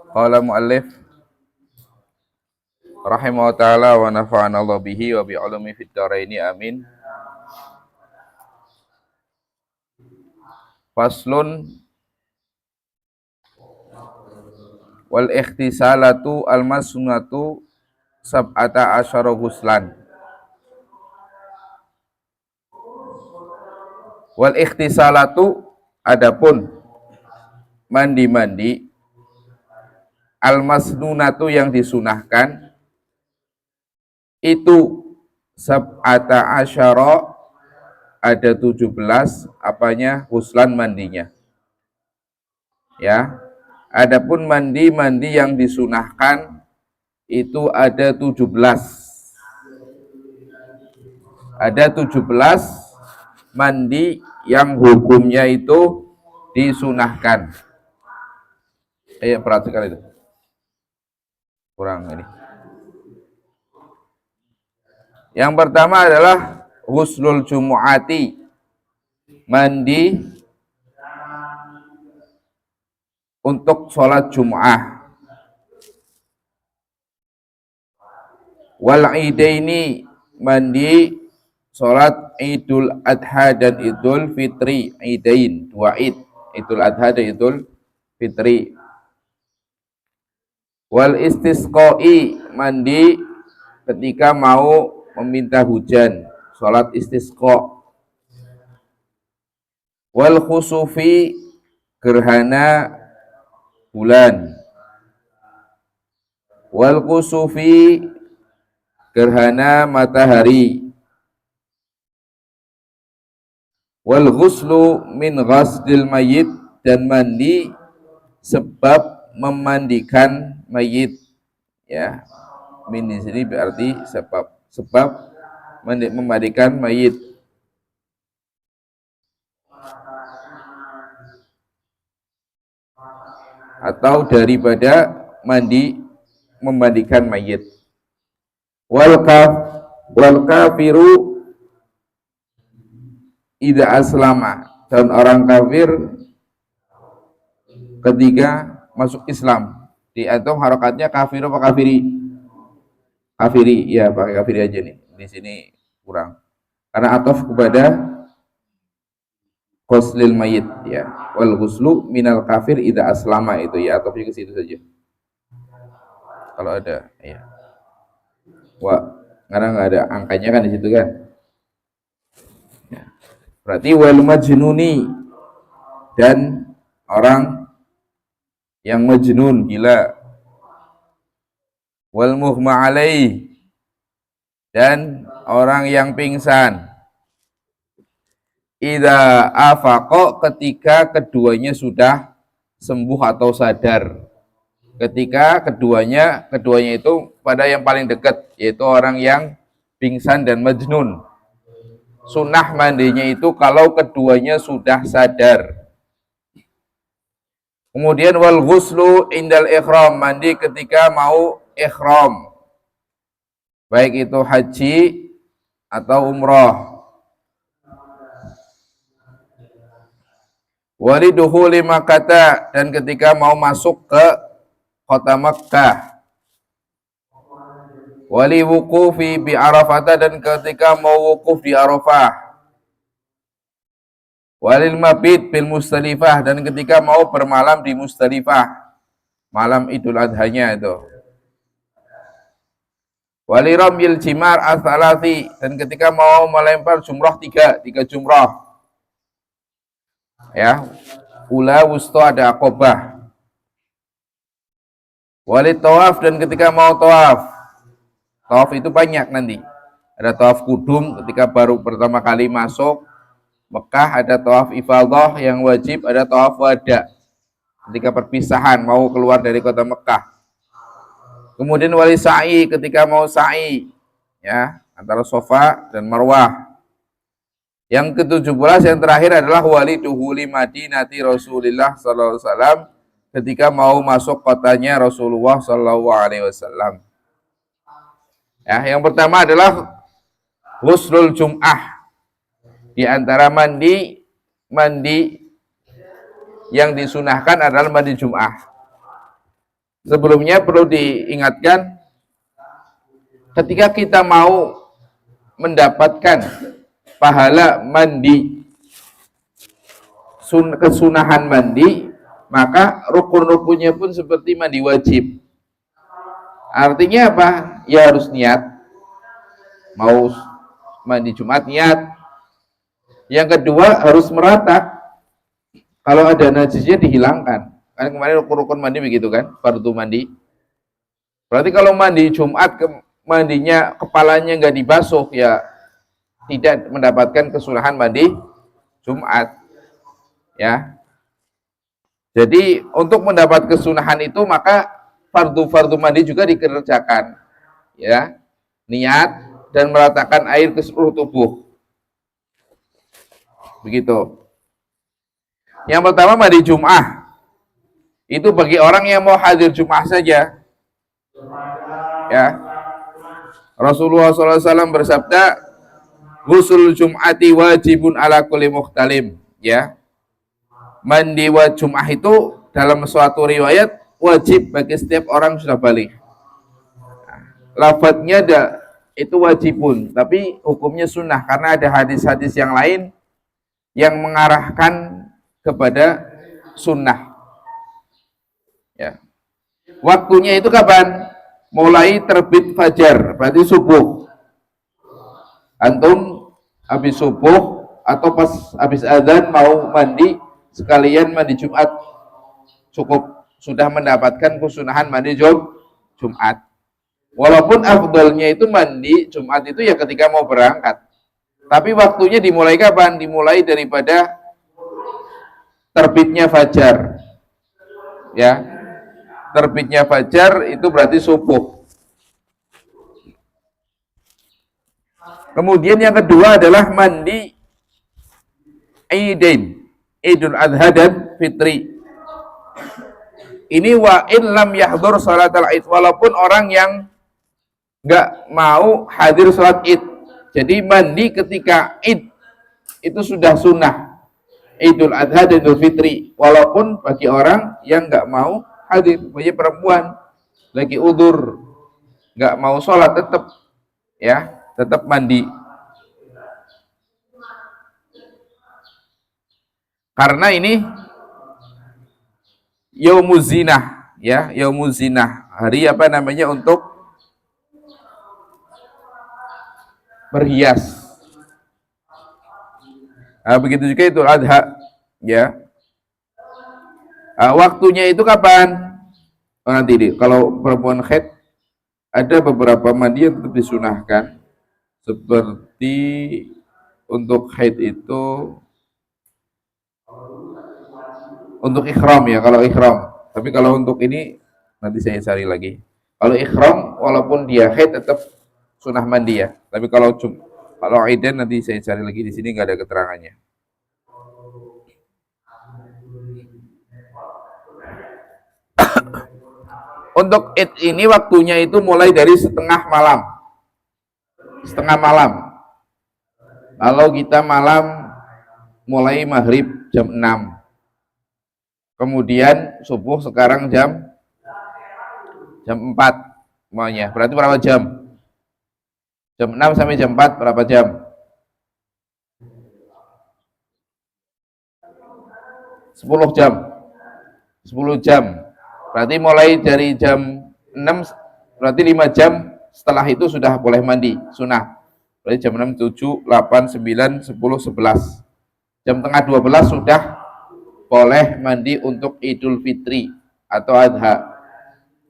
Qala muallif rahimahullah ta'ala wa nafa'ana Allah bihi wa bi ulumi fid dharaini amin. Faslun wal ikhtisalatu al masnunatu sab'ata asyara ghuslan. Wal ikhtisalatu adapun mandi-mandi al masnunatu yang disunahkan itu sab'ata asyara ada 17 apanya ghuslan mandinya. Ya. Adapun mandi-mandi yang disunahkan itu ada 17. Ada 17 mandi yang hukumnya itu disunahkan. Ayo perhatikan itu. Kurang ini. Yang pertama adalah ghuslul jumu'ati. Mandi untuk sholat Jum'ah. Wal idaini, mandi sholat Idul Adha dan Idul Fitri. Idain, dua id, Idul Adha dan Idul Fitri. Wal istisqai, mandi ketika mau meminta hujan, sholat istisqa. Wal khusufi, gerhana bulan. Wal kusufi, gerhana matahari. Wal ghuslu min ghasdil mayyit, dan mandi sebab memandikan mayit. Ya, min di sini berarti sebab memandikan mayit. Atau daripada memandikan mayit. Wal kafiru idza aslama, dan orang kafir ketika masuk Islam. Di antum harokatnya kafiru apa kafiri? Kafiri, ya pakai kafiri aja nih. Di sini kurang. Karena ataf kepada ghuslil mayit, ya. Wal ghuslu minal kafir idza aslama, itu ya, atafnya ke situ saja. Kalau ada, ya. Wah, karena nggak ada angkanya kan di situ kan. Ya. Berarti wal majnuni, dan orang yang majnun, gila. Wal mughma alaih, dan orang yang pingsan. Idza afaqa, ketika keduanya sudah sembuh atau sadar. Ketika keduanya itu pada yang paling dekat, yaitu orang yang pingsan dan majnun. Sunnah mandinya itu kalau keduanya sudah sadar. Kemudian wal ghuslu indal ikhram, mandi ketika mau ikhram. Baik itu haji atau umrah. Waliduhuli Makkah, dan ketika mau masuk ke kota Makkah. Wali wuqufi bi Arafah, dan ketika mau wukuf di Arafah. Walil mabit bil Musdalifah, dan ketika mau bermalam di Musdalifah, malam Idul Adhanya itu. Wali ramyil jimar as-salati, dan ketika mau melempar jumrah tiga jumrah. Ya, ula wusta, ada aqobah. Wali tawaf, dan ketika mau tawaf. Tawaf itu banyak nanti. Ada tawaf kudum ketika baru pertama kali masuk Mekah, ada tawaf ifadah yang wajib, ada tawaf wada ketika perpisahan mau keluar dari kota Mekah. Kemudian wali sa'i, ketika mau sa'i, ya, antara Safa dan Marwah. Yang ke-17 yang terakhir adalah wali duhuli Madinati Rasulullah sallallahu alaihi wasallam, ketika mau masuk kotanya Rasulullah sallallahu alaihi wasallam. Ya, yang pertama adalah ghuslul Jum'ah. Di antara mandi yang disunahkan adalah mandi Jum'ah. Sebelumnya perlu diingatkan, ketika kita mau mendapatkan pahala mandi, kesunahan mandi, maka rukun-rukunnya pun seperti mandi wajib. Artinya apa? Ya harus niat. Mau mandi Jumat niat. Yang kedua harus merata. Kalau ada najisnya dihilangkan. Kan kemarin rukun-rukun mandi begitu kan? Fardu mandi. Berarti kalau mandi Jumat mandinya kepalanya nggak dibasuh, ya tidak mendapatkan kesunahan mandi Jumat. Ya. Jadi untuk mendapat kesunahan itu maka fardu-fardu mandi juga dikerjakan. Ya. Niat dan meratakan air ke seluruh tubuh. Begitu. Yang pertama mandi Jum'ah. Itu bagi orang yang mau hadir Jum'ah saja. Ya. Rasulullah SAW bersabda, "Ghusl Jum'ati wajibun ala kulli muhtalim." Ya. Mandi Jum'ah itu dalam suatu riwayat wajib bagi setiap orang sudah balik. Lafadznya itu wajibun, tapi hukumnya sunnah karena ada hadis-hadis yang lain yang mengarahkan kepada sunnah. Ya. Waktunya itu kapan? Mulai terbit fajar, berarti subuh. Antum habis subuh atau pas habis adzan mau mandi, sekalian mandi Jumat, cukup sudah mendapatkan kesunahan mandi Jumat. Walaupun afdolnya itu mandi Jumat itu ya ketika mau berangkat. Tapi waktunya dimulai kapan? Dimulai daripada terbitnya fajar. Ya. Terbitnya fajar itu berarti subuh. Kemudian yang kedua adalah mandi Idain, Idul Adha dan Fitri. Ini wa in lam yahdur salatul Id, walaupun orang yang nggak mau hadir salat Id. Jadi mandi ketika Id itu sudah sunnah. Idul Adha dan Idul Fitri, walaupun bagi orang yang nggak mau hadir, bagi perempuan lagi udur nggak mau sholat, tetap mandi. Karena ini yaumuz zinah, ya, yaumuz zinah, hari apa namanya untuk berhias. Begitu juga itu Adha, ya. Waktunya itu kapan? Nanti deh, kalau perempuan haid ada beberapa mandi yang tetap disunahkan, seperti untuk haid itu untuk ikhram, ya, kalau ikhram. Tapi kalau untuk ini nanti saya cari lagi. Kalau ikhram walaupun dia haid tetap sunah mandi, ya. Tapi kalau aidan nanti saya cari lagi, di sini nggak ada keterangannya. Untuk Id ini waktunya itu mulai dari setengah malam. Setengah malam. Kalau kita malam mulai maghrib jam 6. Kemudian subuh sekarang jam 4 semuanya. Berarti berapa jam? Jam 6 sampai jam 4 berapa jam? 10 jam. 10 jam. Berarti mulai dari jam 6, berarti 5 jam setelah itu sudah boleh mandi, sunnah. Berarti jam 6, 7, 8, 9, 10, 11. Jam tengah 12 sudah boleh mandi untuk Idul Fitri atau Adha.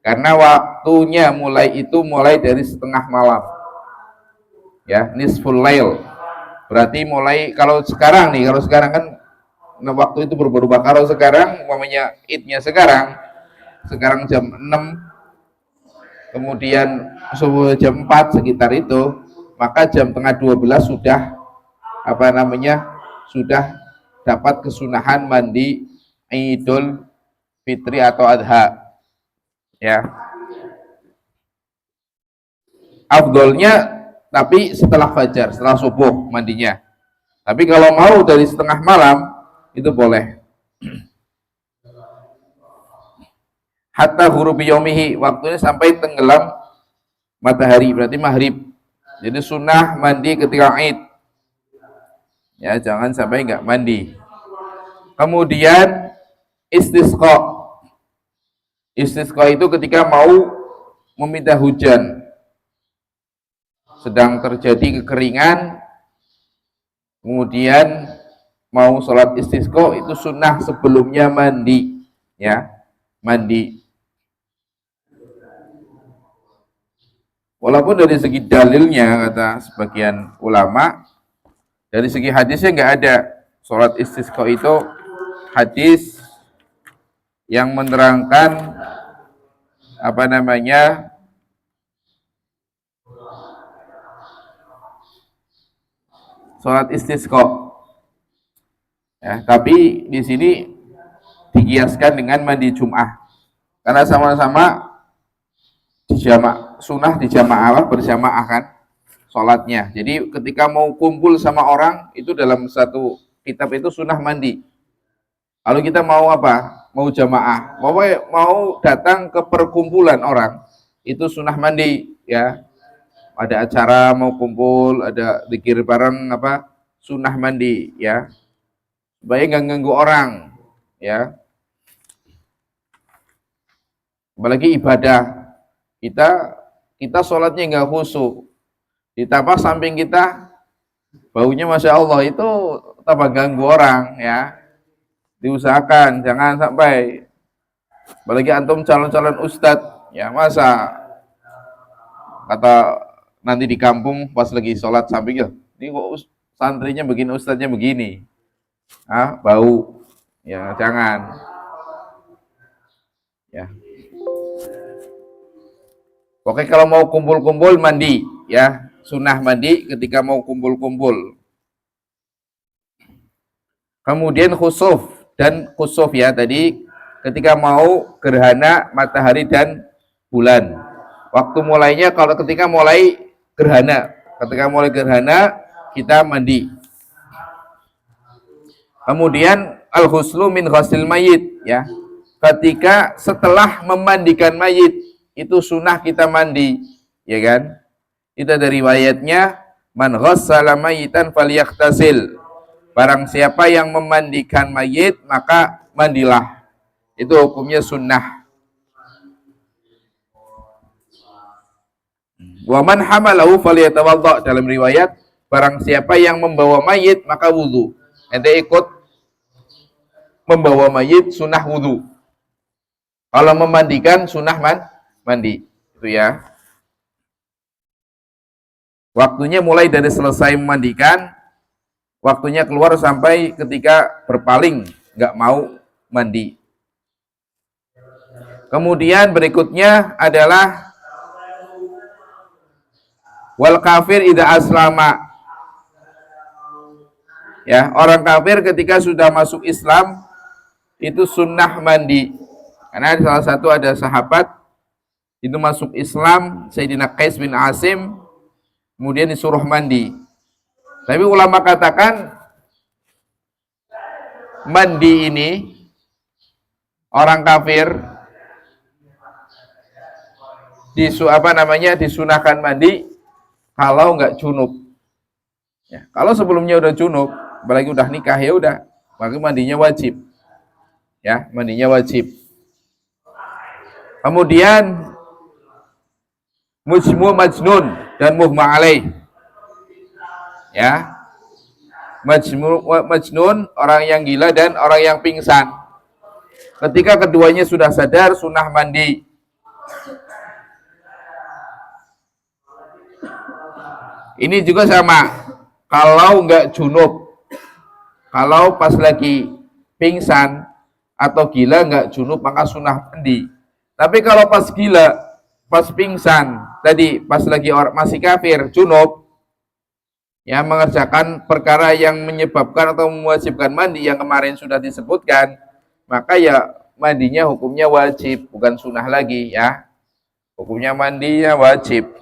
Karena waktunya mulai dari setengah malam. Ya, nisful lail. Berarti mulai kalau sekarang kan waktu itu berubah-ubah. Kalau sekarang umpamanya Idnya sekarang jam 6, kemudian subuh jam 4 sekitar itu, maka jam tengah 12 sudah sudah dapat kesunahan mandi Idul Fitri atau Adha, ya. Afdolnya tapi setelah fajar, setelah subuh mandinya. Tapi kalau mau dari setengah malam itu boleh. hatta ghurubi yaumihi, waktunya sampai tenggelam matahari, berarti maghrib. Jadi sunnah mandi ketika Id. Ya, jangan sampai nggak mandi. Kemudian istisqa. Istisqa itu ketika mau meminta hujan. Sedang terjadi kekeringan, kemudian mau sholat istisqa, itu sunnah sebelumnya mandi. Ya, mandi. Walaupun dari segi dalilnya, kata sebagian ulama, dari segi hadisnya nggak ada sholat istisqa itu hadis yang menerangkan apa namanya sholat istisqa. Ya, tapi di sini dikiaskan dengan mandi Jum'ah karena sama-sama dijamak, sunnah dijamaah berjamaah kan sholatnya. Jadi ketika mau kumpul sama orang itu dalam satu kitab itu sunnah mandi. Kalau kita mau apa? Mau jamaah, mau datang ke perkumpulan orang, itu sunnah mandi ya. Ada acara mau kumpul, ada zikir bareng apa? Sunnah mandi ya. Supaya nggak ganggu orang ya. Apalagi ibadah. Kita sholatnya nggak khusyuk. Ditambah samping kita baunya Masya Allah, itu tambah ganggu orang ya. Diusahakan jangan sampai, apalagi antum calon-calon ustadz ya, masa kata nanti di kampung pas lagi sholat samping, ini kok santrinya begini, ustadznya begini, bau ya, jangan ya. Oke, kalau mau kumpul-kumpul mandi ya, sunnah mandi ketika mau kumpul-kumpul. Kemudian khusuf dan khusuf ya, tadi ketika mau gerhana matahari dan bulan. Waktu mulainya kalau ketika mulai gerhana, kita mandi. Kemudian al-ghuslu min ghasil mayit ya. Ketika setelah memandikan mayit itu sunnah kita mandi, ya kan? Itu dari riwayatnya man ghassala mayitan falyaghtasil. Barang siapa yang memandikan mayit maka mandilah. Itu hukumnya sunnah. Wa man hamalahu falyatawadda, dalam riwayat barang siapa yang membawa mayit maka wudu. Ente ikut membawa mayit sunnah wudu. Kalau memandikan sunnah mandi. Itu ya. Waktunya mulai dari selesai memandikan, waktunya keluar sampai ketika berpaling, nggak mau mandi. Kemudian berikutnya adalah wal kafir idza aslama. Ya, orang kafir ketika sudah masuk Islam itu sunnah mandi. Karena salah satu ada sahabat itu masuk Islam, Sayyidina Qais bin Asim, kemudian disuruh mandi. Tapi ulama katakan mandi ini orang kafir disunahkan mandi kalau nggak junub. Ya, kalau sebelumnya udah junub, apalagi udah nikah ya udah, maka mandinya wajib. Ya, mandinya wajib. Kemudian mujmu majnun dan mughma alaih. Ya. Majnun orang yang gila dan orang yang pingsan. Ketika keduanya sudah sadar, sunnah mandi. Ini juga sama. Kalau nggak junub, kalau pas lagi pingsan atau gila nggak junub maka sunnah mandi. Tapi kalau pas gila, pas pingsan, tadi pas lagi masih kafir, junub, ya mengerjakan perkara yang menyebabkan atau mewajibkan mandi yang kemarin sudah disebutkan, maka ya mandinya hukumnya wajib, bukan sunnah lagi ya. Hukumnya mandinya wajib.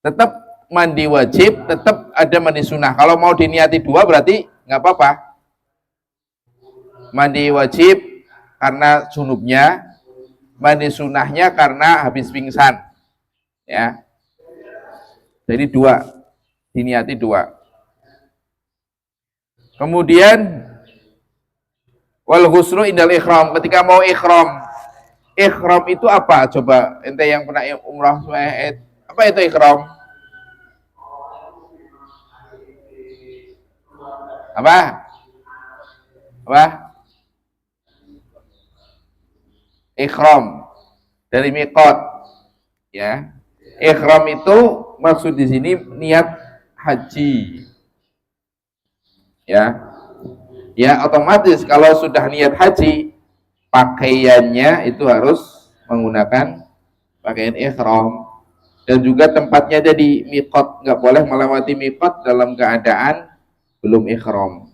Tetap mandi wajib, tetap ada mandi sunnah. Kalau mau diniati dua berarti nggak apa-apa. Mandi wajib karena junubnya, mandi sunahnya karena habis pingsan. Ya. Jadi dua, diniati dua. Kemudian wal ghuslu indal ikhram, ketika mau ikhram. Ikhram itu apa? Coba ente yang pernah umrah, apa itu ikhram? Apa? Apa? Ikhram dari miqat, ya. Ikhram itu maksud di sini niat haji, ya. Ya otomatis kalau sudah niat haji, pakaiannya itu harus menggunakan pakaian ihram, dan juga tempatnya jadi miqat, nggak boleh melewati miqat dalam keadaan belum ihram.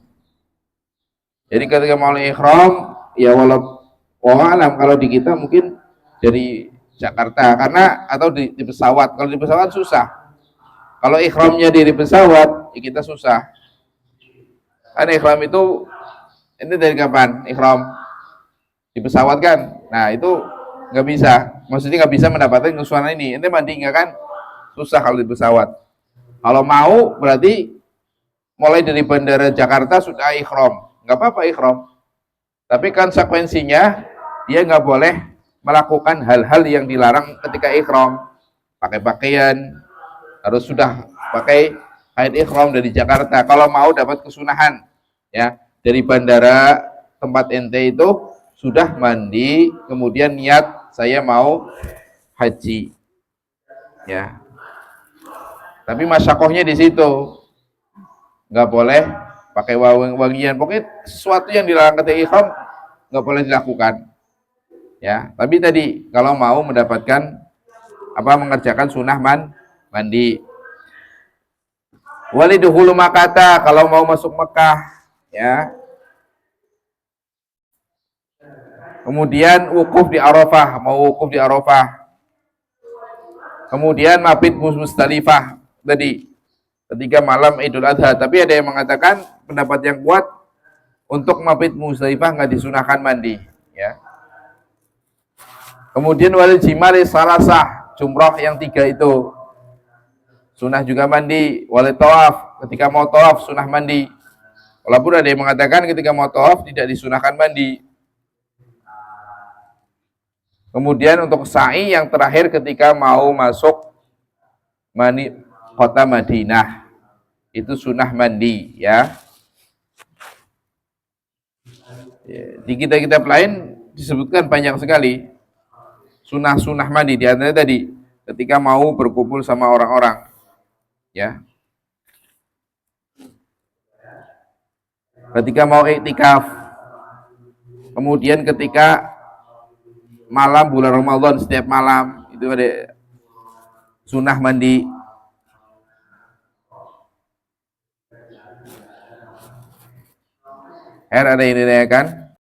Jadi ketika mau ihram, ya walau alam kalau di kita mungkin dari Jakarta karena atau di pesawat. Kalau di pesawat susah. Kalau ihramnya di pesawat, ya kita susah. Kan ihram itu ini dari kapan? Ihram di pesawat kan, nah itu nggak bisa, maksudnya nggak bisa mendapatkan kesusahan ini. Ente mandi nggak kan, susah kalau di pesawat. Kalau mau berarti mulai dari bandara Jakarta sudah ihram, nggak apa-apa ihram, tapi konsekuensinya dia nggak boleh melakukan hal-hal yang dilarang ketika ihram. Pakai pakaian harus sudah pakai kain ihram dari Jakarta kalau mau dapat kesunahan, ya. Dari bandara tempat ente itu sudah mandi, kemudian niat saya mau haji, ya. Tapi masyakohnya di situ, nggak boleh pakai wangian, pokoknya sesuatu yang dilarang ketika ihram nggak boleh dilakukan, ya. Tapi tadi kalau mau mendapatkan mengerjakan sunnah mandi. Waliduhulu makata, kalau mau masuk Mekah, ya. Kemudian wukuf di Arafah, mau wukuf di Arafah. Kemudian mabit Musdalifah tadi ketika malam Idul Adha. Tapi ada yang mengatakan pendapat yang kuat untuk mabit Musdalifah nggak disunahkan mandi, ya. Kemudian walil jimari salasah, jumroh yang 3 itu sunah juga mandi. Walil tawaf, ketika mau tawaf sunah mandi. Walaupun ada yang mengatakan ketika mau tawaf tidak disunahkan mandi. Kemudian untuk sa'i yang terakhir ketika mau masuk kota Madinah, itu sunnah mandi, ya. Di kitab-kitab lain disebutkan banyak sekali sunnah-sunnah mandi. Di antaranya tadi ketika mau berkumpul sama orang-orang, ya. Ketika mau iktikaf, kemudian ketika malam bulan Ramadan, setiap malam itu ada sunnah mandi. Ada yang ditanyakan?